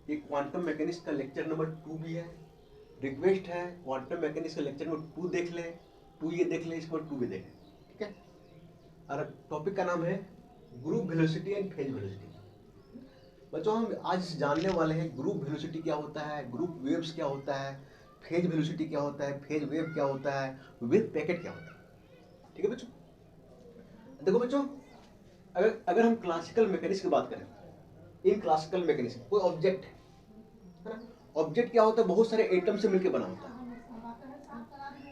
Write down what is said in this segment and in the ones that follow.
ये quantum mechanics का lecture number 2 भी है। रिक्वेस्ट है क्वांटम मैकेनिक्स का लेक्चर नंबर 2 देख लें, 2 ये देख लें, इसके बाद 2 भी देखें, ठीक है। और टॉपिक का नाम है group velocity and phase velocity. बच्चों हम आज जानने वाले हैं ग्रुप वेलोसिटी क्या होता है, ग्रुप वेव्स क्या होता है, फेज वेलोसिटी क्या होता है, फेज वेव क्या होता है, वेव पैकेट क्या होता है, ठीक है बच्चों। देखो बच्चों, अगर हम क्लासिकल मैकेनिक्स की बात करें, इन क्लासिकल मैकेनिक्स कोई ऑब्जेक्ट है ना, ऑब्जेक्ट क्या होता है, बहुत सारे एटम से मिलकर बना होता है,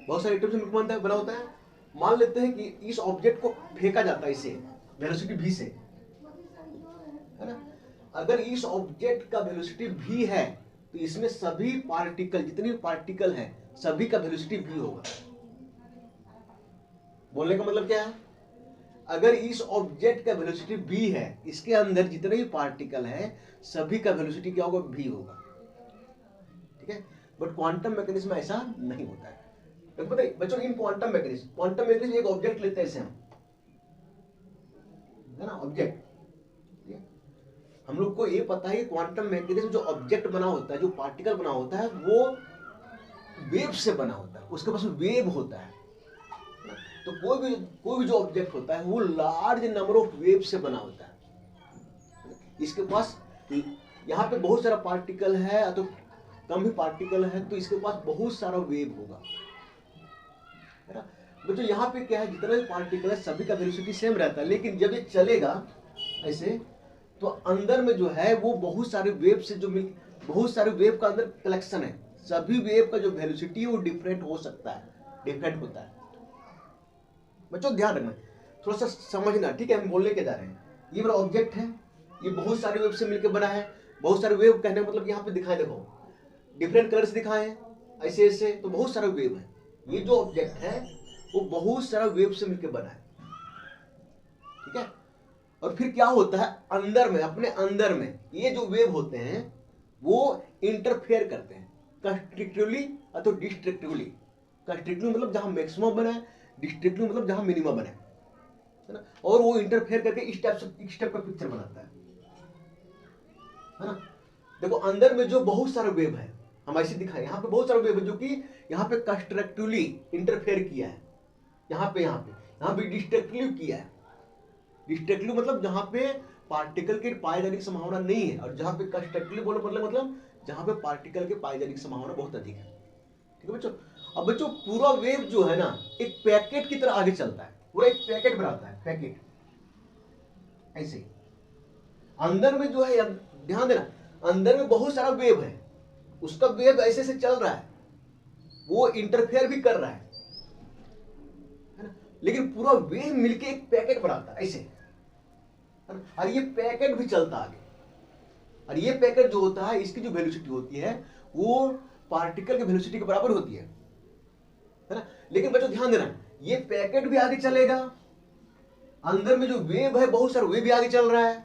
बहुत सारे एटम से मिलकर बना होता है। मान लेते हैं कि इस ऑब्जेक्ट को फेंका जाता है इसे वेलोसिटी v से, है ना। अगर इस ऑब्जेक्ट का वेलोसिटी v है तो इसमें सभी पार्टिकल, जितने भी पार्टिकल हैं, सभी का वेलोसिटी v होगा। बोलने का मतलब क्या है, अगर इस ऑब्जेक्ट का वेलोसिटी v है, इसके अंदर जितने भी पार्टिकल हैं सभी का वेलोसिटी क्या होगा, v होगा, ठीक है। बट क्वांटम मैकेनिक्स में ऐसा नहीं होता है। तो पता है बच्चों, इन क्वांटम मैकेनिक्स एक ऑब्जेक्ट लेते हैं, हम है ना, ऑब्जेक्ट। हम लोग को ये पता है कि क्वांटम मैकेनिक्स जो ऑब्जेक्ट बना होता है, जो पार्टिकल बना होता है, वो वेव से बना होता है, उसके पास वेव होता है। तो कोई भी जो ऑब्जेक्ट होता है वो लार्ज नंबर ऑफ वेव से बना होता है। इसके पास यहाँ पे बहुत सारा पार्टिकल है तो कम भी पार्टिकल है तो इसके पास बहुत सारा वेव होगा, है ना। बच्चों यहाँ पे क्या है, जितना भी पार्टिकल है सभी का वेलोसिटी सेम रहता है, लेकिन जब ये चलेगा ऐसे तो अंदर में जो है वो बहुत सारे वेव से जो मिल, बहुत सारे वेव का अंदर कलेक्शन है, सभी वेव का जो वेलोसिटी है वो डिफरेंट हो सकता है, डिफरेंट होता है। बच्चों ध्यान रखना, थोड़ा सा समझना, ठीक है। हम बोलने के जा रहे हैं, ये मेरा ऑब्जेक्ट है, ये बहुत सारे वेव से मिलकर बना है। बहुत सारे वेव कहने का मतलब यहाँ पे दिखाए, देखो डिफरेंट कलर्स दिखाए हैं ऐसे ऐसे, तो बहुत सारे वेव है। ये जो ऑब्जेक्ट है वो बहुत सारा वेव से मिलकर बना है, ठीक है। और फिर क्या होता है, अंदर में, अपने अंदर में ये जो वेव होते हैं वो इंटरफेयर करते हैं कंस्ट्रक्टिवली अथवा डिस्ट्रक्टिवली। कंस्ट्रक्टिव मतलब जहां मैक्सिमम बना है, डिस्ट्रक्टिव मतलब जहां मिनिमम बना है ना। और वो इंटरफेयर करके इस टाइप का पिक्चर बनाता है ना। देखो अंदर में जो बहुत सारे वेव है, हम ऐसे दिखाएं, यहाँ पे बहुत सारे वेव है जो कि यहाँ पे कंस्ट्रक्टिवली इंटरफेयर किया है, यहाँ पे डिस्ट्रक्टिव किया है। डिस्ट्रक्टिव मतलब जहां पे पार्टिकल के पाए जाने की संभावना नहीं है, और जहां पे कंस्ट्रक्टिव बोलो मतलब जहां पे पार्टिकल के पाए जाने की संभावना बहुत अधिक है, ठीक है बच्चों। अब बच्चों पूरा वेव जो है ना एक पैकेट की तरह आगे चलता है, पूरा एक पैकेट बनाता है, पैकेट ऐसे। अंदर में जो है, ध्यान देना, अंदर में बहुत सारा वेव है, उसका वेव ऐसे से चल रहा है, वो इंटरफेयर भी कर रहा है ना, लेकिन पूरा वेव मिलके एक पैकेट बनाता है ऐसे, और ये पैकेट भी चलता आगे। और ये पैकेट जो होता है, इसकी जो वेलोसिटी होती है वो पार्टिकल की वेलोसिटी के बराबर होती है ना। लेकिन बच्चों ध्यान देना, ये पैकेट भी आगे चलेगा, अंदर में जो वेव है बहुत सारा वेव भी आगे चल रहा है,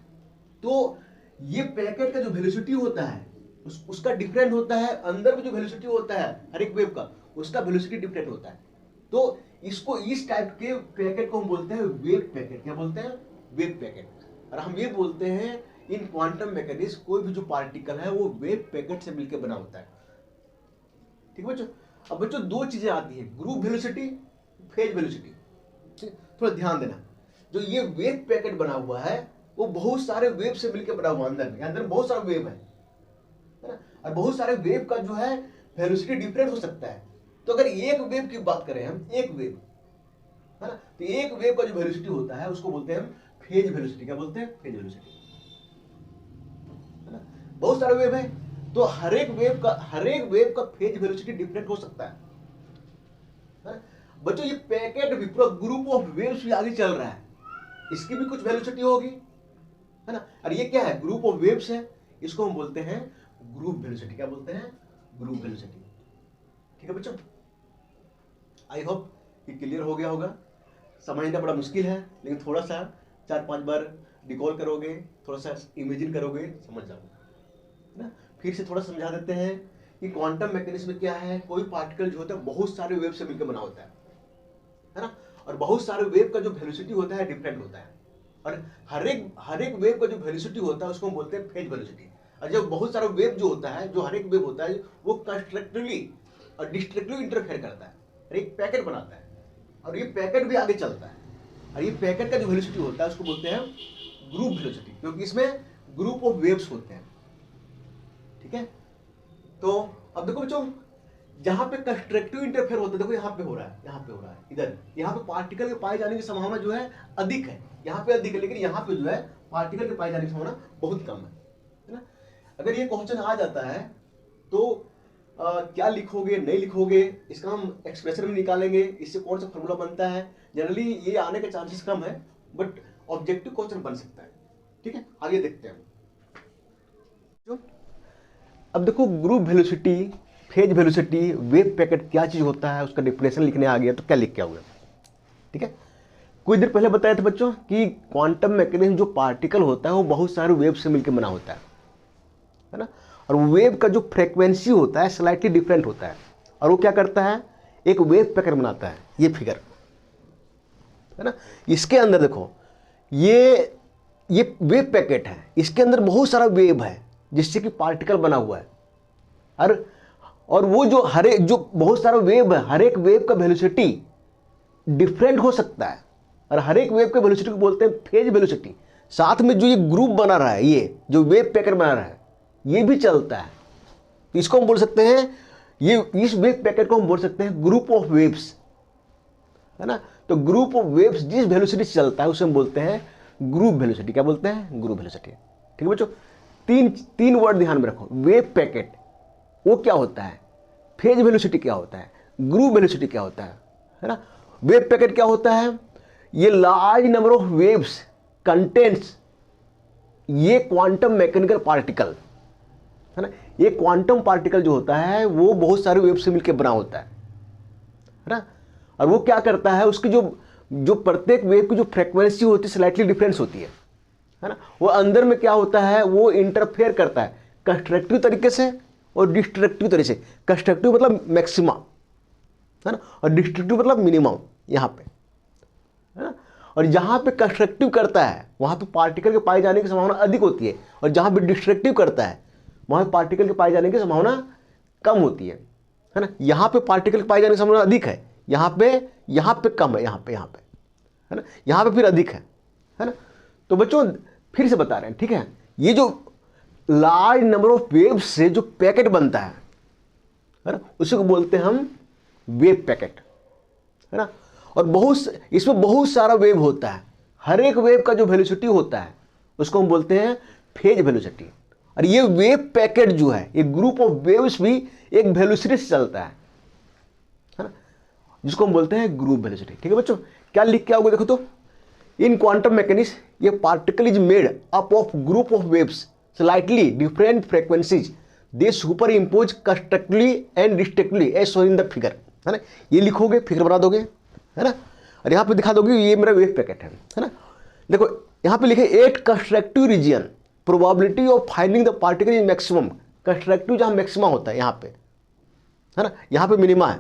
तो ये पैकेट का जो वेलोसिटी होता है उसका डिफरेंट होता है, अंदर में जो वेलोसिटी होता है हर एक वेव का उसका वेलोसिटी डिफरेंट होता है। तो इसको, इस टाइप के पैकेट को हम बोलते हैं वेव पैकेट। क्या बोलते हैं, वेव पैकेट। और हम ये बोलते हैं इन क्वांटम मैकेनिक्स कोई भी जो पार्टिकल है वो वेव पैकेट से मिलकर बना होता है, ठीक है बच्चों। अब बच्चों दो चीजें आती है, ग्रुप वेलोसिटी, फेज वेलोसिटी। थोड़ा ध्यान देना, जो ये वेव पैकेट बना हुआ है वो बहुत सारे वेव से मिलकर बना हुआ, अंदर बहुत सारे वेव है ना। और बहुत सारे वेव का जो है वेलोसिटी डिफरेंट हो सकता है। तो अगर एक वेव की बात करें हम, एक वेव है ना, तो एक वेव का जो वेलोसिटी होता है उसको बोलते हैं हम फेज वेलोसिटी। क्या बोलते हैं, फेज वेलोसिटी, है ना। बहुत सारे वेव है तो हर एक वेव का फेज वेलोसिटी डिफरेंट हो सकता है ना? बच्चों ये पैकेट भी पूरा ग्रुप ऑफ वेव्स भी आगे चल रहा है, इसकी भी कुछ वेलोसिटी होगी, है ना। और ये क्या है, ग्रुप ऑफ वेव्स है, इसको हम बोलते हैं ग्रुप वेलोसिटी। क्या बोलते हैं, ग्रुप वेलोसिटी, ठीक है बच्चों। आई होप ये क्लियर हो गया होगा। समझना बड़ा मुश्किल है, लेकिन थोड़ा सा 4-5 बार रिकॉल करोगे, थोड़ा सा इमेजिन करोगे, समझ जाओगे ना। फिर से थोड़ा समझा देते हैं कि क्वांटम मैकेनिक्स में क्या है, कोई पार्टिकल जो होता है बहुत सारे वेव से मिलकर बना होता है ना। और बहुत सारे वेव का जो वेलोसिटी होता है डिफरेंट होता है, और हर एक वेव का जो वेलोसिटी होता है उसको हम बोलते हैं फेज वेलोसिटी। और जब बहुत सारा वेव जो होता है, जो हर एक वेव होता है वो कंस्ट्रक्टिवली और डिस्ट्रक्टिवली इंटरफेयर करता है और एक पैकेट बनाता है, और ये पैकेट भी आगे चलता है, और ये पैकेट का जो वेलोसिटी होता है उसको बोलते हैं ग्रुप वेलोसिटी, क्योंकि इसमें ग्रुप ऑफ वेव्स होते हैं। ठीक है, तो अब देखो बच्चों, जहां पे कंस्ट्रक्टिव इंटरफेयर होता है, देखो यहाँ पे हो रहा है, यहाँ पे हो रहा है, इधर यहाँ पे पार्टिकल के पाए जाने की संभावना जो है अधिक है, यहाँ पे अधिक है, लेकिन यहाँ पे जो है पार्टिकल के पाए जाने की संभावना बहुत कम है ना। अगर ये क्वेश्चन आ जाता है तो क्या लिखोगे, नहीं लिखोगे, इसका हम एक्सप्रेशन में निकालेंगे, इससे कौन सा फॉर्मूला बनता है। जनरली ये आने के चांसेस कम है, बट ऑब्जेक्टिव क्वेश्चन बन सकता है। ठीक है, आगे देखते हैं। अब देखो, group velocity, phase velocity, wave packet क्या चीज होता है, उसका डेफिनेशन लिखने आ गया तो क्या लिख के आओगे। ठीक है, कुछ देर पहले बताया था बच्चों कि क्वांटम मैकेनिज्म जो पार्टिकल होता है वो बहुत सारे वेव से मिलकर बना होता है ना, और वेव का जो फ्रीक्वेंसी होता है स्लाइटली डिफरेंट होता है, और वो क्या करता है, एक वेव पैकेट बनाता है। ये फिगर है ना, इसके अंदर देखो ये वेव पैकेट है, इसके अंदर बहुत सारा वेव है जिससे कि पार्टिकल बना हुआ है। और वो जो जो बहुत सारा वेव है, हर एक वेव का वेलोसिटी डिफरेंट हो सकता है, और हर एक वेव के वेलोसिटी को बोलते हैं फेज वेलोसिटी। साथ में जो ये ग्रुप बना रहा है, ये जो वेव पैकेट बना रहा है, ये भी चलता है। तो इसको हम बोल सकते हैं, इस वेव पैकेट को हम बोल सकते हैं ग्रुप ऑफ वेव्स, है ना। तो ग्रुप ऑफ वेव्स जिस वेलोसिटी से चलता है उसे हम बोलते हैं ग्रुप वेलोसिटी। क्या बोलते हैं? Group velocity. ठीक है बच्चों, तीन वर्ड ध्यान में रखो। वेव पैकेट वो क्या होता है, फेज वेलोसिटी क्या होता है, ग्रुप वेलोसिटी क्या होता है ना। वेव पैकेट क्या होता है, ये large number of waves contents ये क्वांटम मैकेनिकल पार्टिकल, है ना। ये क्वांटम पार्टिकल जो होता है वो बहुत सारे वेव से मिलकर बना होता है ना। और वो क्या करता है, उसकी जो प्रत्येक वेव की जो फ्रीक्वेंसी होती है स्लाइटली डिफरेंस होती है ना। वो अंदर में क्या होता है, वो इंटरफेयर करता है कंस्ट्रक्टिव तरीके से और डिस्ट्रक्टिव तरीके से। कंस्ट्रक्टिव मतलब मैक्सिमा, है ना, और डिस्ट्रक्टिव मतलब मिनिमम यहाँ पे, है ना। और जहाँ पे कंस्ट्रक्टिव करता है वहाँ पे पार्टिकल के पाए जाने की संभावना अधिक होती है, और जहाँ पे डिस्ट्रक्टिव करता है वहाँ पे पार्टिकल के पाए जाने की संभावना कम होती है ना। यहाँ पे पार्टिकल के पाए जाने की संभावना अधिक है, यहाँ पे कम है, यहाँ पे है ना, यहाँ पे फिर अधिक है ना। तो बच्चों फिर से बता रहे हैं, ठीक है, ये जो लार्ज नंबर ऑफ वेव्स से जो पैकेट बनता है ना, उसी को बोलते हैं हम वेव पैकेट, है ना। और इसमें बहुत सारा वेव होता है, हर एक वेव का जो वेलोसिटी होता है उसको हम बोलते हैं फेज वेलोसिटी। और ये वेव पैकेट जो है, ये ग्रुप ऑफ वेव्स भी एक वेलोसिटी से चलता है ना, जिसको हम बोलते हैं ग्रुप वेलोसिटी। ठीक है बच्चों, क्या लिख के आओगे, देखो तो, इन क्वांटम मैकेनिक्स ये particle is made up of group of waves slightly different frequencies, they superimpose constructively and destructively as shown in the figure, है ना। ये लिखोगे, फिगर बना दोगे, है ना, और यहाँ पे दिखा दोगे ये मेरा वेव पैकेट है ना। देखो यहाँ पे लिखे 8 constructive region, probability of finding the particle is maximum. Constructive जहाँ मैक्सिमा होता है यहाँ पे, है ना, यहाँ पे मिनिमा है।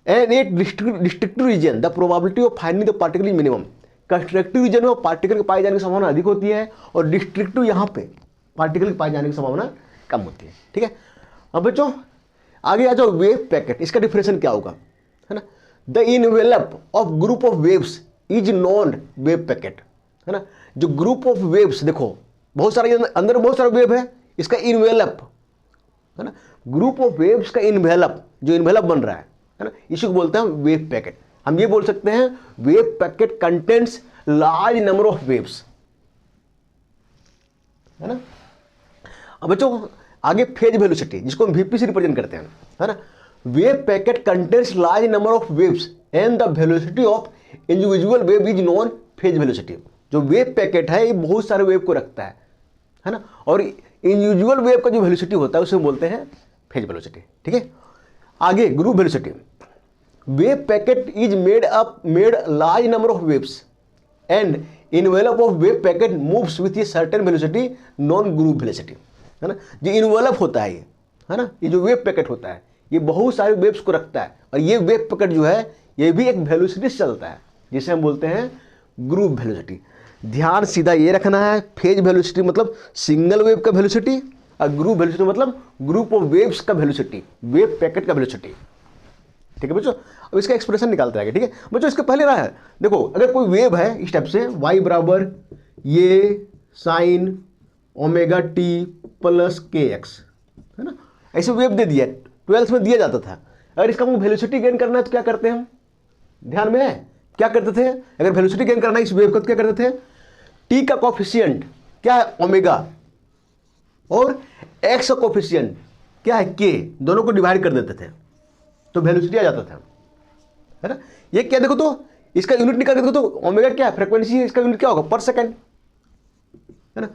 And 8 destructive region, the probability of finding the particle is minimum. Constructive region में पार्टिकल के पाए जाने की संभावना अधिक होती है, और डिस्ट्रक्टिव यहाँ पे पार्टिकल के पाए जाने की संभावना कम होती है। ठीक है, अब बच्चों आगे आ जाओ। वेव पैकेट, इसका डिफिनेशन क्या होगा, है ना। The envelope of group of waves is non wave packet, है ना। जो ग्रुप ऑफ वेव्स, देखो बहुत सारे अंदर बहुत सारा वेव है, इसका इनवेलप, है ना, ग्रुप ऑफ वेव्स का इनवेलप, जो इनवेलप बन रहा है ना, इसी को बोलते हैं वेव पैकेट। हम ये बोल सकते हैं wave packet contents large number of waves, है ना। अब बच्चों आगे फेज वेलोसिटी, जिसको हम वीपी से रिप्रेजेंट करते हैं, है ना। Wave packet contents large number of waves and the velocity of individual wave is non phase velocity. जो वेव पैकेट है ये बहुत सारे वेव को रखता है ना, और इंडिविजुअल वेव का जो वेलोसिटी होता है उसे बोलते हैं फेज वेलोसिटी। ठीक है, आगे group velocity. Wave packet is made large number of waves and envelope of wave packet moves with a certain velocity non group velocity, है ना। जो इनवेलप होता है ये, है ना, ये जो वेव पैकेट होता है ये बहुत सारे वेव्स को रखता है, और ये वेव पैकेट जो है ये भी एक वेलोसिटी से चलता है, जिसे हम बोलते हैं ग्रुप वेलोसिटी। ध्यान सीधा ये रखना है, फेज वेलोसिटी मतलब सिंगल वेव का वेलोसिटी और ग्रुप वेलोसिटी मतलब ग्रुप ऑफ वेव्स का वेलोसिटी, वेव पैकेट का वेलोसिटी। ठीक है बच्चों, अब इसका एक्सप्रेशन निकालते हैं। ठीक है बच्चों, इसके पहले रहा है, देखो अगर कोई वेव है इस टाइप से y बराबर ये साइन ओमेगा टी प्लस के एक्स, है ना, ऐसे वेव दे दिया, 12th में दिया जाता था। अगर इसका वेलोसिटी गेन करना है तो क्या करते हैं हम, ध्यान में है क्या करते थे, अगर वेलोसिटी गेन करना है इस वेव का तो क्या करते थे, टी का कोफिशिएंट क्या है ओमेगा और एक्स का कोफिशिएंट क्या है के, दोनों को डिवाइड कर देते थे तो वेलोसिटी आ जाता था, है ना। ये क्या देखो तो इसका यूनिट निकाल के देखो तो ओमेगा क्या है, फ्रीक्वेंसी, इसका यूनिट क्या होगा पर सेकंड, है ना।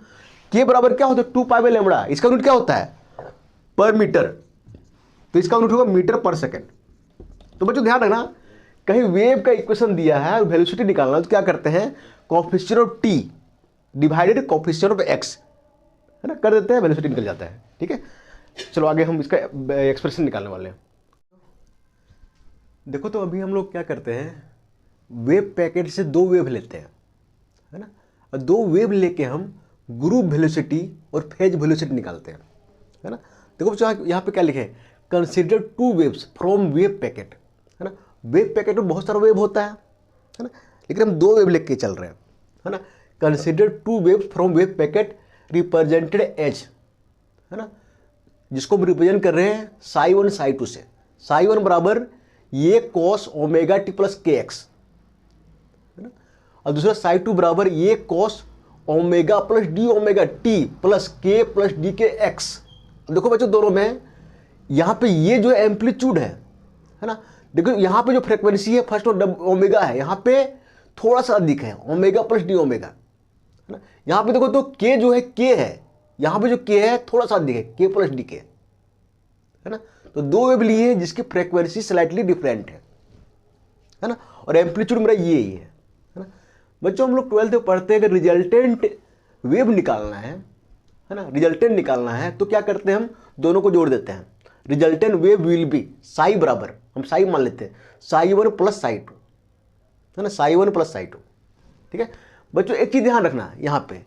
के बराबर क्या होता है 2 पाई बाय लैम्बडा, इसका यूनिट क्या होता है पर मीटर, तो इसका यूनिट होगा मीटर पर सेकंड। तो बच्चों ध्यान रखना, कहीं वेव का इक्वेशन दिया है और वेलोसिटी निकालना तो क्या करते हैं, coefficient of T divided coefficient of x, है ना, कर देते हैं, वेलोसिटी निकल जाता है। ठीक है, चलो आगे हम इसका एक्सप्रेशन निकालने वाले हैं। देखो तो अभी हम लोग क्या करते हैं, वेव पैकेट से 2 वेव लेते हैं, है ना, और 2 वेव लेके हम ग्रुप वेलोसिटी और फेज वेलोसिटी निकालते हैं, है ना। देखो बच्चों यहाँ पे क्या लिखे हैं, consider 2 waves from wave packet, है ना। वेव पैकेट में बहुत सारा वेव होता है ना, लेकिन हम 2 वेव लेके चल रहे हैं, है ना। Consider 2 wave from wave packet represented as, है ना, जिसको हम रिप्रेजेंट कर रहे हैं साई 1 साई 2 से। साई 1 बराबर ये कॉस ओमेगा टी प्लस के एक्स, है ना, और दूसरा साई 2 बराबर ये cos omega plus D omega T plus के प्लस डी के एक्स। देखो बच्चों दोनों में यहाँ पे ये जो एम्पलीट्यूड है ना, देखो यहाँ पे जो फ्रीक्वेंसी है फर्स्ट ओमेगा है, यहाँ पे थोड़ा सा अधिक है ओमेगा प्लस डी ओमेगा, है ना। यहाँ पे देखो तो के जो है के है, यहाँ पे जो के है थोड़ा सा अधिक है के प्लस डी के, है ना। तो 2 वेव लिए हैं जिसकी फ्रीक्वेंसी स्लाइटली डिफरेंट है ना, और एम्पलीट्यूड मेरा ये ही है ना। बच्चों हम लोग 12th में पढ़ते हैं कि रिजल्टेंट वेव निकालना है ना, रिजल्टेंट निकालना है तो क्या करते हैं, हम दोनों को जोड़ देते हैं। Resultant wave will be Sai बराबर, हम साई मान लेते हैं साई 1 प्लस साई 2, है ना, साई 1 प्लस साई 2। ठीक है बच्चों, एक चीज ध्यान रखना यहाँ पे,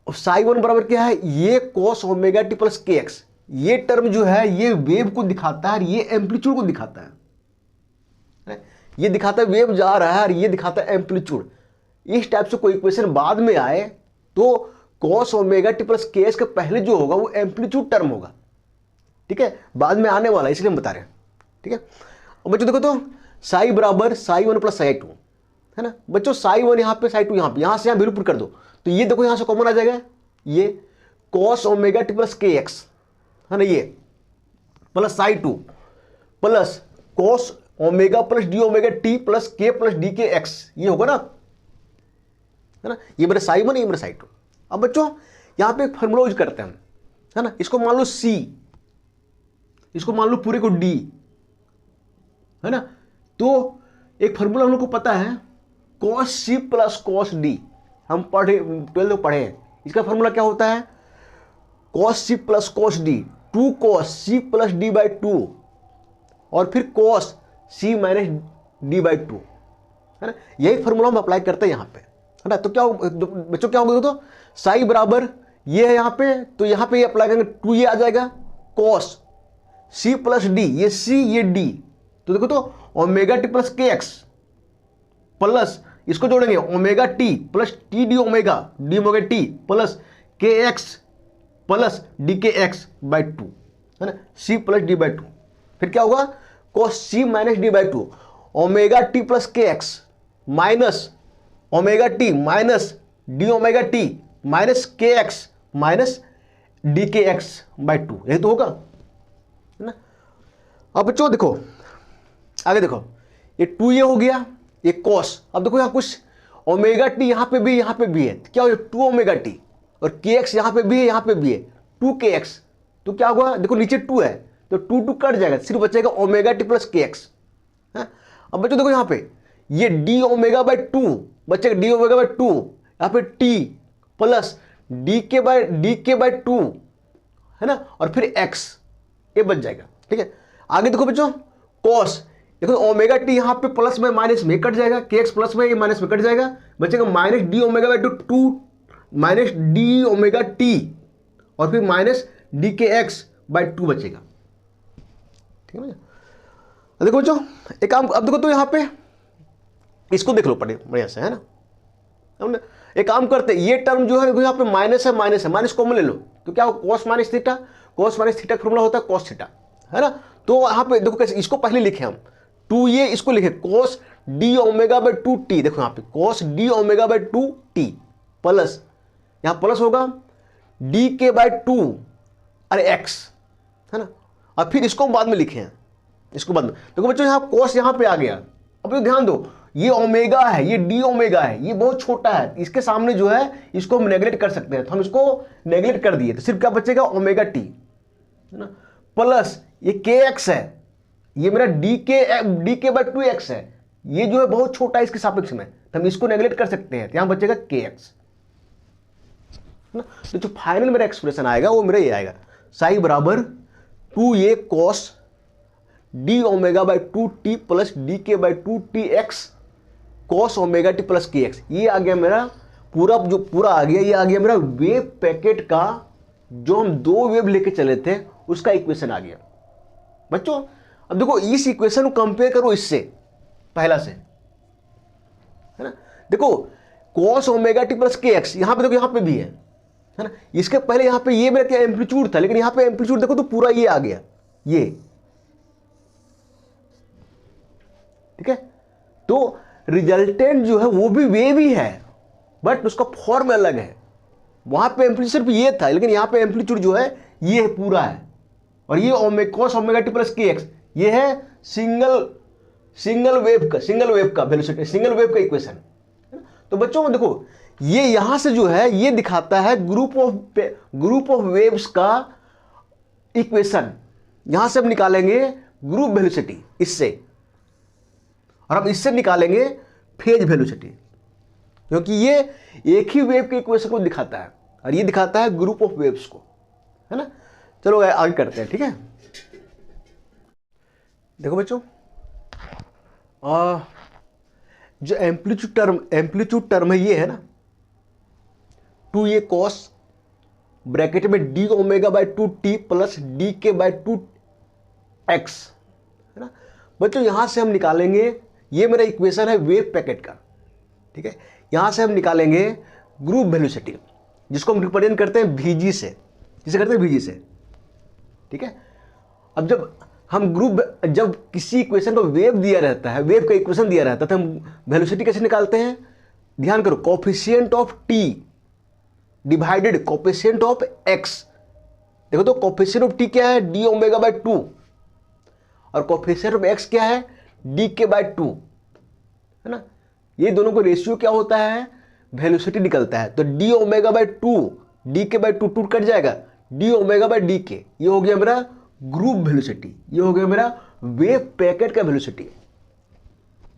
साई 1 बराबर क्या है, ये कॉस ओमेगा टी प्लस के एक्स, ये टर्म जो है ये वेव को दिखाता है और ये एम्पलीट्यूड को दिखाता है। ये दिखाता है वेव जा रहा है और ये दिखाता है एम्पलीट्यूड। इस टाइप से कोई इक्वेशन बाद में आए तो कॉस ओमेगा टी प्लस के एक्स के पहले जो होगा वो एम्पलीट्यूड टर्म होगा। ठीक है, बाद में आने वाला इसलिए हम बता रहे हैं। ठीक है, और बच्चों देखो तो साई बराबर साई 1 प्लस साई 2, है ना। बच्चों साई 1 यहाँ पे साई 2 यहाँ पे, यहाँ से यहाँ वैल्यू पुट कर दो तो ये देखो यहाँ से कॉमन आ जाएगा, ये कॉस ओमेगा टी प्लस के एक्स, है ना, ये plus psi 2 plus cos omega plus D omega T plus के प्लस डी के एक्स, ये होगा ना, है ना। ये मेरा साई 1, ये मेरा साई 2। अब बच्चों यहां पे एक फॉर्मूला यूज करते हैं, है ना। इसको मान लो सी, इसको मान लो पूरे को डी, है ना। तो एक फॉर्मूला हम लोग को पता है cos C plus cos D, हम पढ़े 12th में पढ़े हैं। इसका फॉर्मूला क्या होता है, cos C plus cos D, 2 cos C plus D by 2 और फिर cos C minus D by 2, है ना। यही फॉर्मूला हम अप्लाई करते हैं यहाँ पे, है ना। तो क्या बच्चों क्या होगा, तो साई बराबर ये है यहाँ पे, तो यहाँ पे ये अप्लाई करेंगे 2 ये आ जाएगा कॉस सी प्लस डी, ये सी ये डी, तो देखो तो ओमेगा टी प्लस के एक्स प्लस इसको जोड़ेंगे omega T plus T D omega T plus के x plus d K X by 2, है ना, सी प्लस डी बाई 2। फिर क्या होगा cos C minus D by 2, omega T plus के X minus omega T minus D omega T minus K X minus D K X by 2, यही तो होगा, है ना। अब बच्चों देखो आगे देखो, ये 2 ये हो गया, ये कॉस, अब देखो यहाँ कुछ ओमेगा टी यहाँ पे भी है, क्या हो गया 2 ओमेगा टी, और के एक्स यहाँ पे भी है, यहाँ पे भी है 2 के एक्स, तो क्या होगा देखो नीचे 2 है तो 2 2 कट जाएगा, सिर्फ बचेगा ओमेगा टी प्लस के एक्स। अब बच्चों देखो यहाँ पे ये डी ओमेगा बाई 2 बचेगा, डी ओमेगा बाई 2, यहाँ पे T plus d k by 2, है ना, और फिर एक्स, ये बच जाएगा। ठीक है, आगे देखो बच्चों कॉस देखो ओमेगा टी यहाँ पे प्लस में माइनस में कट जाएगा, के एक्स प्लस में ये माइनस में कट जाएगा, बचेगा minus D omega by to minus D omega T और फिर minus D K X by two बचेगा। ठीक है देखो बच्चों एक काम, अब देखो तो यहाँ पे इसको देख लो बढ़िया से, है ना। हमने एक काम करते, ये टर्म जो है देखो यहाँ पे माइनस है, माइनस कॉमन ले लो तो क्या हो, cos minus theta, cos minus theta formula होता है कॉस थीटा, है ना। तो यहाँ पे देखो कैसे, इसको पहले लिखे हम टू, ये इसको लिखे cos d omega by two T, देखो यहाँ पे cos d omega by two t plus, यहाँ प्लस होगा डी के बाई टू अरे एक्स, है ना। और फिर इसको बाद में लिखे हैं, इसको बाद में देखो बच्चों यहाँ कॉस यहाँ पे आ गया। अब तो ध्यान दो, ये ओमेगा है, ये डी ओमेगा है, ये बहुत छोटा है, इसके सामने जो है इसको हम नेगलेक्ट कर सकते हैं, तो हम इसको नेगलेक्ट कर दिए, तो सिर्फ क्या बचेगा ओमेगा टी, है ना, प्लस ये के एक्स है, ये मेरा D k by to x है, ये जो है बहुत छोटा है इसके सापेक्ष में, तो हम इसको नेगलेक्ट कर सकते हैं, तो यहां बचेगा के एक्स, है ना। तो जो फाइनल मेरा एक्सप्रेशन आएगा वो मेरा ये आएगा, साई बराबर टू ये cos d omega by two t plus d k by two t x cos omega T plus के एक्स। ये आ गया मेरा पूरा, जो पूरा आ गया, ये आ गया मेरा वेव पैकेट का, जो हम दो वेव लेके चले थे उसका इक्वेशन आ गया बच्चों। अब देखो इस इक्वेशन को कंपेयर करो इससे पहला से, है ना। देखो कॉस ओमेगा टी प्लस के एक्स यहां पे देखो, यहां पे भी है ना। इसके पहले यहां पे ये मेरा क्या एम्पलीट्यूड था, लेकिन यहां पे एम्पलीट्यूड देखो तो पूरा ये आ गया, ये ठीक है। तो रिजल्टेंट जो है वो भी वेव ही है, बट उसका फॉर्म अलग है। वहां पे एम्पलीट्यूड सिर्फ ये था, लेकिन यहां पे एम्पलीट्यूड जो है ये पूरा है, और ये कॉस ओमेगा टी प्लस के एक्स ये है सिंगल वेव का वेलोसिटी, सिंगल वेव का इक्वेशन। तो बच्चों देखो ये यहां से जो है ये दिखाता है ग्रुप ऑफ वेव्स का इक्वेशन। यहां से हम निकालेंगे ग्रुप वेलोसिटी इससे, और हम इससे निकालेंगे फेज वेलोसिटी, क्योंकि ये एक ही वेव के इक्वेशन को दिखाता है और ये दिखाता है ग्रुप ऑफ वेव्स को, है ना। चलो आगे करते हैं, ठीक है। देखो बच्चों जो एम्पलीट्यूड टर्म है ये है ना, टू ये कॉस ब्रैकेट में D omega by two t plus d k by to x, है ना। बच्चों यहां से हम निकालेंगे, ये मेरा इक्वेशन है वेव पैकेट का, ठीक है। यहां से हम निकालेंगे ग्रुप वेलोसिटी, जिसको हम रिप्रेजेंट करते हैं VG से, जिसे करते हैं VG से, ठीक है। अब जब किसी इक्वेशन को वेव दिया रहता है, वेव का इक्वेशन दिया रहता है, तो हम वेलोसिटी कैसे निकालते हैं, ध्यान करो, coefficient of T divided coefficient of x. देखो तो कोफिशिएंट ऑफ टी क्या है, डी ओमेगा बाई टू, और कोफिशिएंट ऑफ एक्स क्या है, डी के बाई टू, है ना। ये दोनों को रेशियो क्या होता है, वेलोसिटी निकलता है। तो D omega by to D k by to to cut जाएगा, डी ओमेगा बाई डी के, ये हो गया मेरा ग्रुप वेलोसिटी, ये हो गया मेरा वेव पैकेट का वेलोसिटी,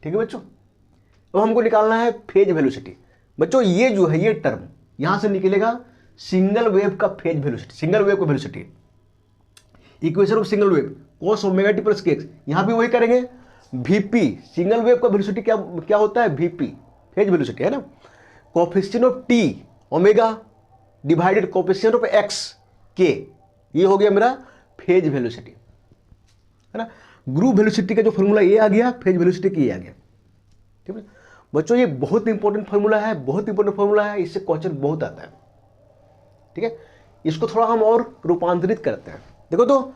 ठीक है बच्चों। अब हमको निकालना है फेज वेलोसिटी। बच्चों ये जो है ये टर्म यहां से निकलेगा सिंगल वेव का फेज वेलोसिटी, सिंगल वेव का velocity, equation of single wave cos omega T plus के एक्स। यहां भी वही करेंगे, वीपी सिंगल वेव का वेलोसिटी क्या होता है, वीपी फेज वेलोसिटी, है ना। Coefficient of T omega divided coefficient of x के, ये हो गया मेरा फेज वेलोसिटी, है ना। ग्रुप वेलोसिटी का जो फॉर्मूला ये आ गया, फेज वेलोसिटी की ये आ गया, ठीक है बच्चों। ये बहुत इंपॉर्टेंट फॉर्मूला है, बहुत इंपॉर्टेंट फॉर्मूला है, इससे क्वेश्चन बहुत आता है, ठीक है। इसको थोड़ा हम और रूपांतरित करते हैं। देखो तो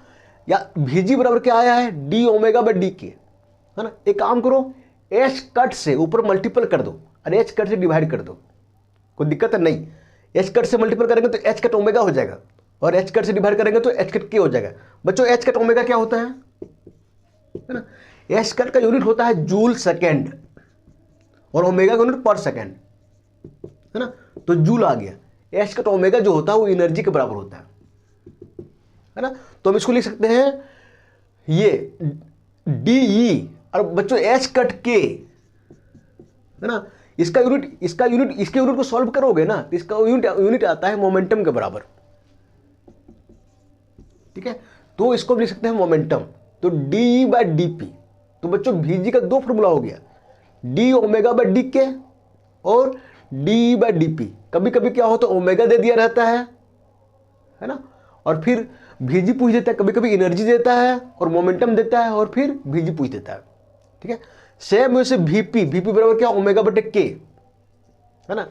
या VG बराबर क्या आया है, डी ओमेगा बाई डी के, है ना। एक काम करो, एच कट से ऊपर मल्टीपल कर दो और एच कट से डिवाइड कर दो, कोई दिक्कत है नहीं। एच कट से मल्टीपल करेंगे तो एच कट ओमेगा हो जाएगा, और एच कट से डिवाइड करेंगे तो एच कट के हो जाएगा। बच्चों एच कट ओमेगा क्या होता है ना, एच कट का यूनिट होता है जूल सेकेंड, और ओमेगा का यूनिट पर सेकेंड, है ना। तो जूल आ गया, एच कट ओमेगा जो होता है वो एनर्जी के बराबर होता है ना। तो हम इसको लिख सकते हैं ये DE, और बच्चों एच कट के, है ना, इसके यूनिट को सॉल्व करोगे ना तो इसका यूनिट आता है मोमेंटम के बराबर, ठीक है। तो इसको लिख सकते हैं मोमेंटम, तो DE बाई DP, तो बच्चों VG का दो फॉर्मूला हो गया, डी ओमेगा बाय डी के और डी बाय डी पी। कभी कभी क्या होता है ओमेगा दे दिया रहता है ना, और फिर VG पूछ देता है, कभी कभी एनर्जी देता है और मोमेंटम देता है और फिर VG पूछ देता है। ठीक है, सेम वैसे VP बराबर क्या ओमेगा बटे के, है ना,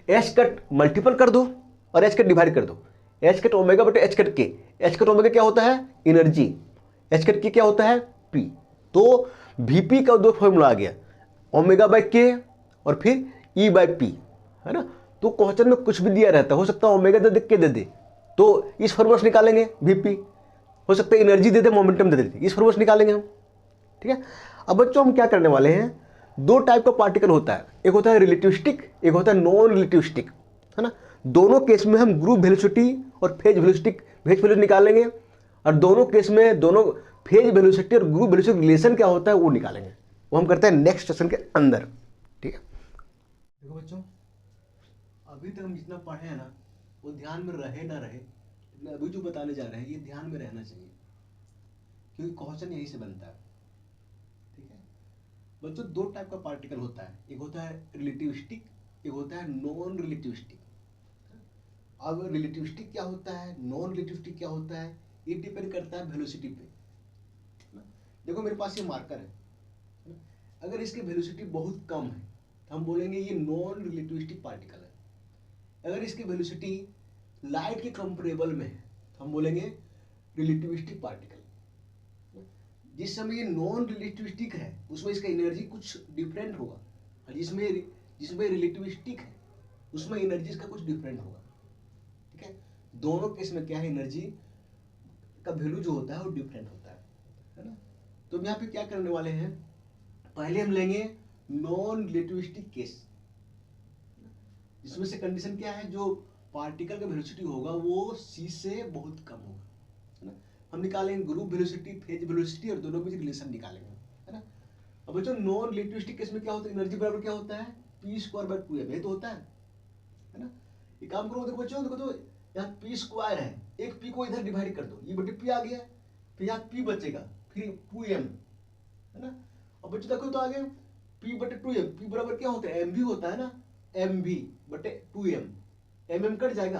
एच कट मल्टीपल कर दो और एच कट डिवाइड कर दो, एच कट ओमेगा बटे एच कट के, एच कट ओमेगा क्या होता है एनर्जी, एच कट के क्या होता है पी। तो VP का दो फॉर्मूला आ गया, ओमेगा बाय के और फिर ई बाय पी, है ना। तो क्वेश्चन में कुछ भी दिया रहता है, हो सकता है ओमेगा दे दे के दे दे, तो इस फॉर्मूला से निकालेंगे VP, हो सकता है एनर्जी दे दे मोमेंटम दे दे, इस फॉर्मूला से निकालेंगे हम। ठीक है, अब बच्चों हम क्या करने वाले हैं, दो टाइप का पार्टिकल होता है, एक होता है रिलेटिविस्टिक, एक होता है नॉन रिलेटिविस्टिक, है ना। दोनों केस में हम ग्रुप वेलोसिटी और फेज वेलोसिटी निकालेंगे, और दोनों केस में दोनों फेज वेलोसिटी और ग्रुप वेलोसिटी रिलेशन क्या होता है वो निकालेंगे, वो हम करते हैं नेक्स्ट सेशन के अंदर। ठीक है, देखो बच्चों, अभी तक हम जितना पढ़े हैं ना वो ध्यान में रहे ना रहे, मैं अभी जो बताने जा रहे हैं ये ध्यान में रहना चाहिए, क्योंकि क्वेश्चन यही से बनता है। ठीक है बच्चों, दो टाइप का पार्टिकल होता है, एक होता है रिलेटिविस्टिक, एक होता है नॉन रिलेटिविस्टिक। अब रिलेटिविस्टिक क्या होता है, नॉन रिलेटिविस्टिक क्या होता है, ये डिपेंड करता है वेलोसिटी पे। देखो मेरे पास ये मार्कर है, अगर इसकी वेलोसिटी बहुत कम है तो हम बोलेंगे ये नॉन रिलेटिविस्टिक पार्टिकल है। अगर इसकी वेलोसिटी लाइट के कंपेरेबल में है तो हम बोलेंगे रिलेटिविस्टिक पार्टिकल। जिस समय ये नॉन रिलेटिविस्टिक है उसमें इसका एनर्जी कुछ डिफरेंट होगा, और जिसमें रिलेटिविस्टिक है उसमें एनर्जी का कुछ डिफरेंट होगा। ठीक है, दोनों केस में क्या है, एनर्जी का वैल्यू जो होता है वो डिफरेंट होता है ना। तो हम यहाँ पे क्या करने वाले हैं, पहले हम लेंगे नॉन रिलेटिविस्टिक केस, जिसमें से कंडीशन क्या है, जो पार्टिकल का वेलोसिटी होगा वो c से बहुत कम होगा, है ना। हम निकालेंगे ग्रुप वेलोसिटी, फेज वेलोसिटी और दोनों में रिलेशन निकालेंगे, है ना। अब बच्चों नॉन रिलेटिविस्टिक केस में क्या होता है, एनर्जी बराबर क्या होता है p² / 2m, ये तो होता है ना। ये काम करो, देखो बच्चों, देखो तो यहाँ p² है, एक p को इधर डिवाइड कर दो, ये बटे p आ गया, फिर यहाँ p बचेगा, फिर 2m, है ना। अब बच्चों देखो तो आगे p बटे 2m, p बराबर क्या होता है mv होता है ना, mv बटे 2m, mm कट जाएगा,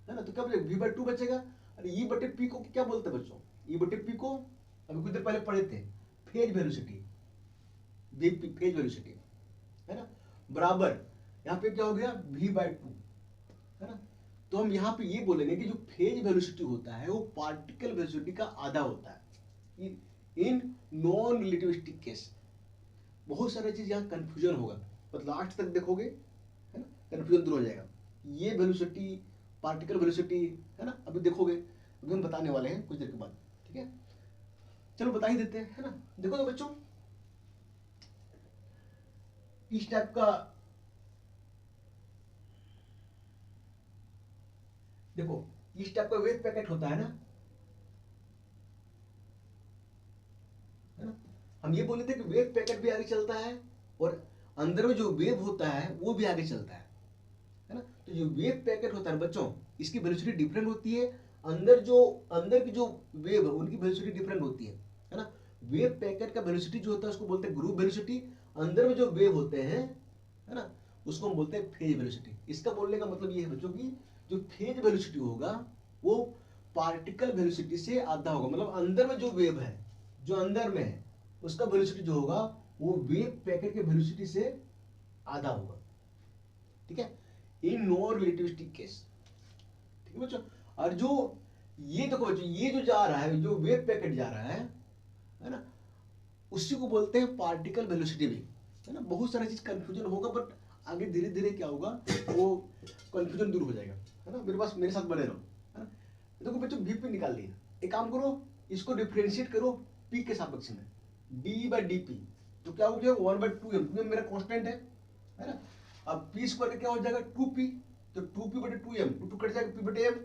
है ना, तो क्या बचेगा v/2 बचेगा। और e बटे p को क्या बोलते हैं बच्चों, e बटे p को अभी कुछ देर पहले पढ़े थे फेज वेलोसिटी, फेज वेलोसिटी, है ना, बराबर यहाँ पे क्या हो गया v/2, है ना। तो हम यहाँ पे ये बोलेंगे कि जो फेज वेलोसिटी होता है वो पार्टिकल वेलोसिटी का आधा होता है इन नॉन रिलेटिविस्टिक केस। बहुत सारे चीज यहाँ कंफ्यूजन होगा, पर लास्ट तक देखोगे, है ना, कंफ्यूजन दूर हो जाएगा। ये वेलोसिटी, पार्टिकल वेलोसिटी, है ना, अभी देखोगे, अभी हम बताने वाले हैं कुछ देर के बाद। ठीक है, चलो बता ही देते हैं, है ना। देखो तो बच्चों, इस टाइप का देखो, इस टाइप का वेव पैकेट होता है ना, हम ये बोले थे कि वेव पैकेट भी आगे चलता है और अंदर में जो वेव होता है वो भी आगे चलता है ना। तो जो वेव पैकेट होता है बच्चों, इसकी वेलोसिटी डिफरेंट होती है, अंदर की जो वेव है उनकी वेलोसिटी डिफरेंट होती है ना। वेव पैकेट का वेलोसिटी जो होता है उसको बोलते हैं ग्रुप वेलोसिटी, अंदर में जो वेव होते हैं, है ना, उसको हम बोलते हैं फेज वेलोसिटी। इसका बोलने का मतलब ये है बच्चों की जो फेज वेलोसिटी होगा वो पार्टिकल वेलोसिटी से आधा होगा, मतलब अंदर में जो वेव है, जो अंदर में है उसका वेलोसिटी जो होगा वो वेव पैकेट के वेलोसिटी से आधा होगा। ठीक है, इन नॉन रिलेटिविस्टिक केस। ठीक है बच्चों, और जो ये देखो बच्चों, ये जो जा रहा है, जो वेव पैकेट जा रहा है ना, उसी को बोलते हैं पार्टिकल वेलोसिटी भी, है ना। बहुत सारा चीज कंफ्यूजन होगा, बट आगे धीरे धीरे क्या होगा वो कंफ्यूजन दूर हो जाएगा, है ना। मेरे साथ बने रहो, है ना। देखो बच्चों, VP निकाल लिया, एक काम करो, इसको डिफरेंशिएट करो P के सापेक्ष में, d/dp, तो क्या हो जाएगा 1/2m, 2m मेरा कांस्टेंट है ना। अब p² का क्या हो जाएगा 2p, तो 2p बटे 2m, 2 कट जाएगा p बटे m,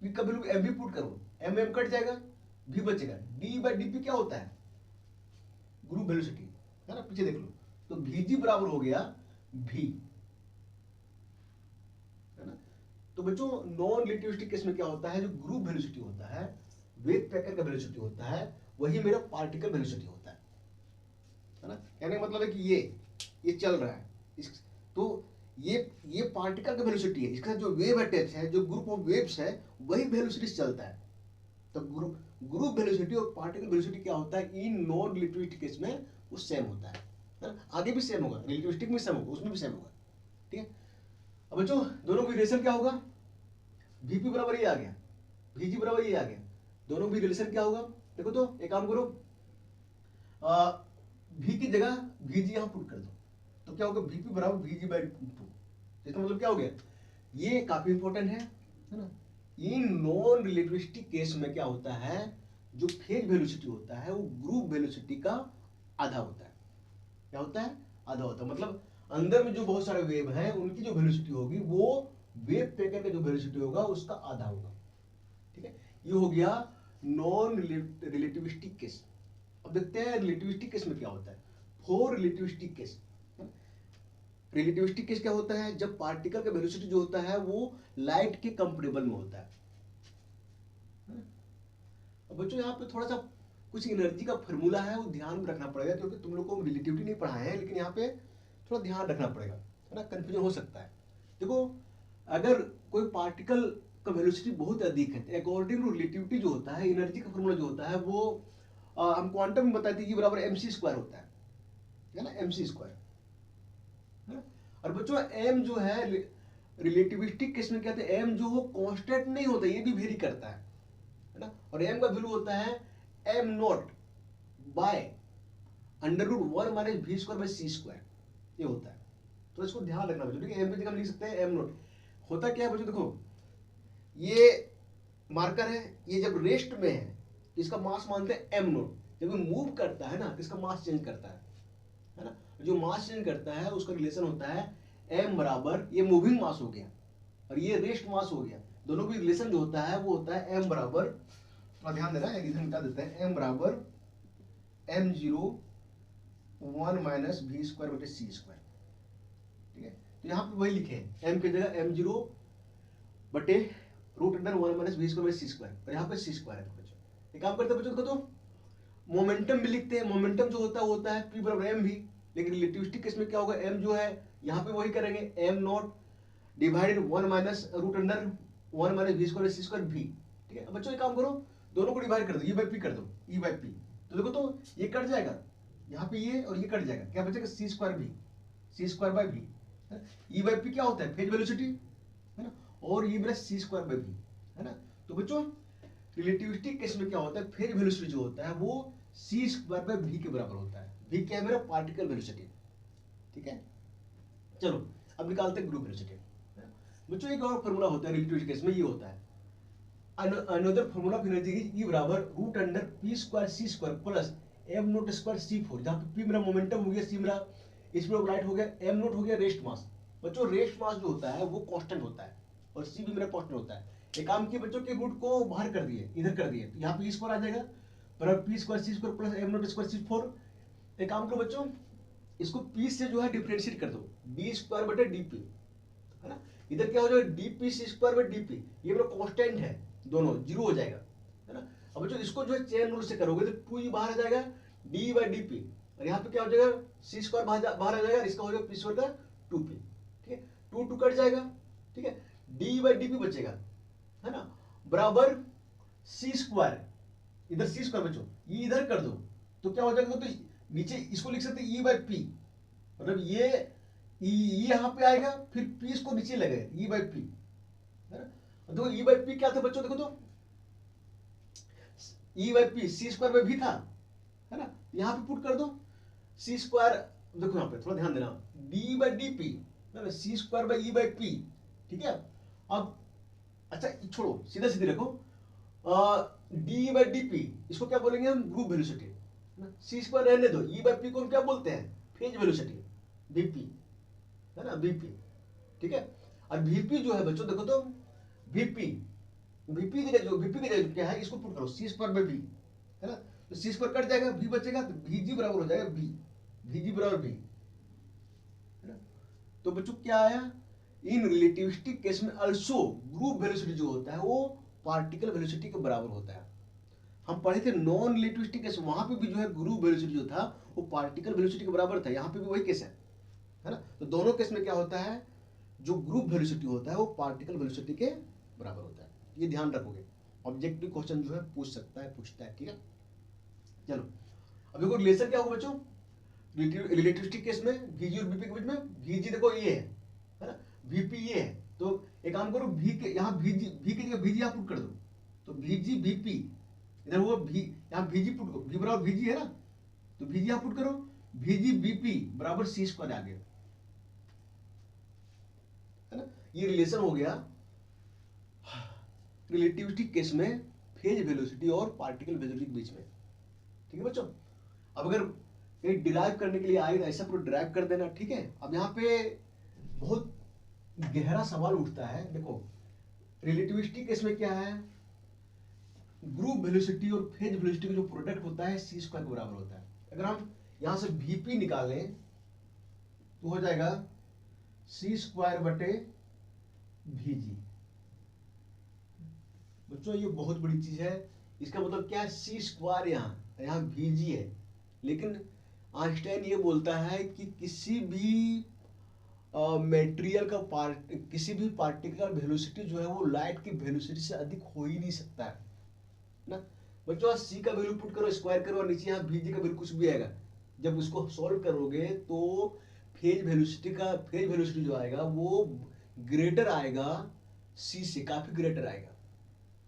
p का वैल्यू m भी पुट करो, m कट जाएगा, v बचेगा, d/dp क्या होता है ग्रुप वेलोसिटी, है ना, पीछे देख लो, तो vg बराबर हो गया v, है ना। तो बच्चों नॉन रिलेटिविस्टिक केस में क्या होता है, जो ग्रुप वेलोसिटी होता है, वेव पैकेट का वेलोसिटी होता है, वही मेरा पार्टिकल वेलोसिटी होता है ना। कहने का मतलब है कि ये चल रहा है इस, तो ये पार्टिकल का वेलोसिटी है, इसका जो वेव अटैच है, जो ग्रुप ऑफ वेव्स है, वही वेलोसिटी से चलता है। तो ग्रुप वेलोसिटी और पार्टिकल वेलोसिटी क्या होता है, इन नॉन रिलेटिविस्टिक केस में वो सेम होता है ना? आगे भी सेम होगा, रिलेटिविस्टिक में सेम होगा, उसमें भी सेम होगा, ठीक है। अब बच्चों दोनों का रिलेशन क्या होगा, Vp बराबर ये आ गया, Vg बराबर ये आ गया, दोनों भी रिलेशन क्या होगा, देखो तो एक काम करो, V की जगह Vg यहां पुट कर दो, तो क्या होगा, Vp बराबर Vg बाई 2। इसका मतलब क्या हो गया, ये काफी इंपॉर्टेंट है ना। इन नॉन रिलेटिविस्टिक केस में क्या होता है, जो फेज वेलोसिटी होता है वो ग्रुप वेलोसिटी का आधा होता है। क्या होता है, आधा होता है, मतलब अंदर में जो बहुत सारे वेव हैं उनकी जो वेलोसिटी होगी वो वेव पैकेट का जो वेलोसिटी होगा उसका आधा होगा, ठीक है। ये हो गया नॉन रिलेटिविस्टिक केस। अब देखते हैं रिलेटिविस्टिक केस में क्या होता है। For relativistic case, relativistic case क्या होता है, जब पार्टिकल का वेलोसिटी जो होता है वो लाइट के कंपेरेबल में होता है। अब बच्चों यहाँ पे थोड़ा सा कुछ एनर्जी का फॉर्मूला है, वो ध्यान में रखना पड़ेगा, क्योंकि तुम लोग को रिलेटिविटी नहीं पढ़ाए हैं, लेकिन यहाँ पे थोड़ा ध्यान रखना पड़ेगा, है ना, कंफ्यूजन हो सकता है। देखो अगर कोई पार्टिकल का वेलोसिटी बहुत अधिक है, अकॉर्डिंग टू रिलेटिविटी जो होता है, एनर्जी का फॉर्मूला जो होता है वो हम क्वांटम में बताते हैं, बराबर mc² होता है ना, mc²। और बच्चों m जो है रिलेटिविस्टिक केस में क्या होता है, m जो हो कांस्टेंट नहीं होता, ये भी वेरी करता है ना। और m का वैल्यू होता है m0 bye √1 minus v² bye c², ये होता है। तो इसको ध्यान रखना बच्चों, ठीक है। m की जगह हम लिख सकते हैं m0। होता क्या है बच्चों, देखो ये मार्कर है, ये जब रेस्ट में है इसका मास मानते हैं m0, जब ये मूव करता है ना तो इसका मास चेंज करता है ना। जो मास चेंज करता है उसका रिलेशन होता है m बराबर, ये मूविंग मास हो गया और ये रेस्ट मास हो गया, दोनों की रिलेशन जो होता है वो होता है m बराबर, थोड़ा ध्यान देना, एक इधर मिटा देते हैं, m बराबर m0 1 माइनस v² बटे c², ठीक है। तो यहाँ पे वही लिखे हैं, m की जगह m0 बटे √1 माइनस v² बटे c², और यहाँ पे c² है। एक काम करते हैं बच्चों, देखो तो मोमेंटम भी लिखते हैं, मोमेंटम जो होता है वो होता है p बराबर m भी, लेकिन रिलेटिविस्टिक केस में क्या होगा, m जो है यहाँ पे वही करेंगे m0 divided 1 minus √1 minus v² c² v, ठीक है। अब बच्चों एक काम करो, दोनों को डिवाइड कर दो, e बाई पी कर दो, e बाई पी, तो देखो तो ये कट जाएगा, यहाँ पे ये और ये कट जाएगा, क्या बचेगा, c² v, c² by v। e by P क्या होता है, फेज वेलोसिटी, है ना, और ये मेरा c² बाई v, है ना। तो बच्चों रिलेटिविस्टिक केस में क्या होता है, फेज वेलोसिटी जो होता है वो c² बाई v के बराबर होता है। v क्या है, मेरा पार्टिकल वेलोसिटी, ठीक है। चलो अब निकालते हैं ग्रुप वेलोसिटी। बच्चों एक और फॉर्मूला होता है रिलेटिविस्टिक केस में, ये होता है another formula of energy is E बराबर √p² c² plus m0² c4, जहां पे p मेरा मोमेंटम हो गया, c मेरा स्पीड ऑफ लाइट हो गया, m0 हो गया रेस्ट मास। बच्चों रेस्ट मास जो होता है वो कांस्टेंट होता है और c भी मेरा कांस्टेंट होता है। एक काम किए बच्चों के रूट को बाहर कर दिए, इधर कर दिए, तो यहाँ पे e² आ जाएगा बराबर p² c² plus m0² c4। एक काम करो बच्चों, इसको p से जो है डिफरेंशिएट कर दो, d² बटे dp, है ना। इधर क्या हो जाएगा, dp c² बटे dp, ये मेरा कांस्टेंट है, दोनों जीरो हो जाएगा, है ना। अब बच्चों इसको जो है चेन रूल से करोगे तो 2e बाहर आ जाएगा, d बाई dp, और यहाँ पे क्या हो जाएगा, c² बाहर आ जाएगा, इसका हो जाएगा p² का 2p, ठीक है, 2 कट जाएगा, ठीक है, d बाई dp बचेगा, है ना, बराबर c², इधर c² बच्चों ये इधर कर दो तो क्या हो जाएगा, तो नीचे इसको लिख सकते e बाई p, मतलब ये यहाँ पे आएगा, फिर p इसको नीचे लगेगा e बाई p, है ना। देखो e बाई पी क्या था बच्चों, देखो तो e by P c² by v था, है ना, यहाँ पे पुट कर दो c², देखो यहाँ पे थोड़ा ध्यान देना, d by D P c² by e by p, ठीक है। अब अच्छा छोड़ो, सीधा सीधे रखो, d बाई डी पी इसको क्या बोलेंगे हम, ग्रुप वेलोसिटी, c² रहने दो, e बाई p को हम क्या बोलते हैं, फेज वेलोसिटी vp, है ना, vp, ठीक है। और vp जो है बच्चों देखो तो vp की जगह क्या है, इसको पुट करो c² बाई v, है ना, तो c² कट जाएगा, v बचेगा, तो vg बराबर हो जाएगा v, vg बराबर v, है ना। तो बच्चों क्या आया, इन रिलेटिविस्टिक केस में अल्सो ग्रुप वेलोसिटी जो होता है वो पार्टिकल वेलोसिटी के बराबर होता है। हम पढ़े थे नॉन रिलेटिविस्टिक केस, वहां पे भी जो है ग्रुप वेलोसिटी जो था वो पार्टिकल वेलोसिटी के बराबर था, यहाँ पे भी वही केस है ना। तो दोनों केस में क्या होता है, जो ग्रुप वेलोसिटी होता है वो पार्टिकल वेलोसिटी के बराबर होता है, ये ध्यान रखोगे। ऑब्जेक्टिव क्वेश्चन जो है पूछ सकता है, पूछता है, ठीक है। चलो अब देखो रिलेशन क्या होगा बच्चों, रिलेटिविस्टिक केस में वीजी और वीपी के बीच में, वीजी देखो ये है ना, वीपी ये है, तो एक काम करो वी के यहाँ वीजी, वी की जगह वीजी आप पुट कर दो, तो वीजी वीपी इधर हुआ वी, यहाँ वीजी पुट करो, वी बराबर वीजी है ना, तो वीजी आप पुट करो, वीजी वीपी बराबर सी स्क्वायर आ गया, है ना। ये रिलेशन हो गया रिलेटिविस्टिक केस में फेज वेलोसिटी और पार्टिकल वेलोसिटी के बीच में, ठीक है बच्चों। अब अगर कहीं डिराइव करने के लिए आए ऐसा पूरा डिराइव कर देना, ठीक है। अब यहाँ पे बहुत गहरा सवाल उठता है, देखो रिलेटिविस्टिक केस में क्या है, ग्रुप वेलोसिटी और फेज वेलोसिटी का जो प्रोडक्ट होता है सी स्क्वायर के बराबर होता है। अगर हम यहां से वीपी निकालें तो हो जाएगा सी स्क्वायर बटे वीजी। बच्चों ये बहुत बड़ी चीज है, इसका मतलब क्या है, सी स्क्वायर यहाँ वीजी है, लेकिन आइंस्टाइन ये बोलता है कि किसी भी मटेरियल का किसी भी पार्टिकल का वेलोसिटी जो है वो लाइट की वेलोसिटी से अधिक हो ही नहीं सकता है ना। बच्चों सी का वैल्यू पुट करो, स्क्वायर करो, और नीचे यहाँ वीजी का वैल्यू कुछ भी आएगा, जब उसको सॉल्व करोगे तो फेज वेलोसिटी जो आएगा वो ग्रेटर आएगा, सी से काफी ग्रेटर आएगा।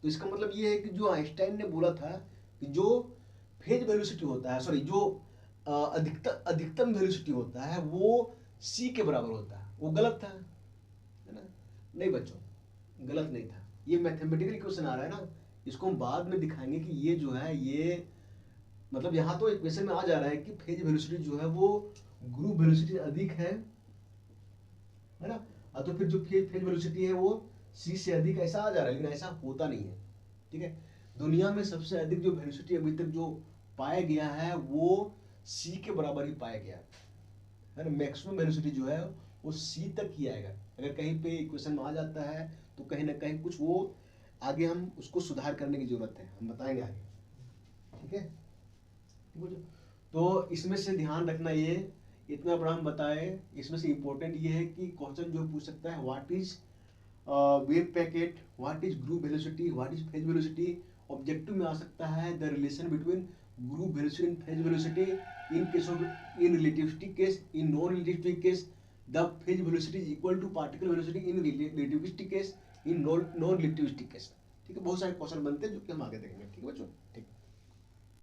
तो इसका मतलब ये है कि जो आइंस्टाइन ने बोला था कि जो फेज वेलोसिटी होता है, सॉरी जो अधिकतम वेलोसिटी होता है वो सी के बराबर होता है, वो गलत था, है ना। नहीं बच्चों गलत नहीं था, ये मैथमेटिकल इक्वेशन आ रहा है ना, इसको हम बाद में दिखाएंगे कि ये जो है ये मतलब यहाँ तो इक्वेशन में आ जा रहा है कि फेज वेलोसिटी जो है वो ग्रुप वेलोसिटी अधिक है ना। तो फिर जो फेज वेलोसिटी है वो सी से अधिक ऐसा आ जा रहा है, लेकिन ऐसा होता नहीं है, ठीक है। दुनिया में सबसे अधिक जो वेलोसिटी अभी तक जो पाया गया है वो सी के बराबर ही पाया गया है ना। मैक्सिमम वेलोसिटी जो है वो सी तक ही आएगा, अगर कहीं पे इक्वेशन में आ जाता है तो कहीं ना कहीं कुछ वो आगे हम उसको सुधार करने की जरूरत है, हम बताएंगे आगे, ठीक है। तो इसमें से ध्यान रखना, ये इतना बड़ा हम बताए, इसमें से इंपॉर्टेंट ये है कि क्वेश्चन जो पूछ सकता है what is wave packet, what is group velocity, what is phase velocity. Objective में आ सकता है the relation between group velocity and phase velocity in case of, in relativistic case, in non relativistic case the phase velocity is equal to particle velocity in relativistic case, in non relativistic case, ठीक है। बहुत सारे question बनते हैं जो कि हम आगे देखेंगे, ठीक है बच्चों, ठीक।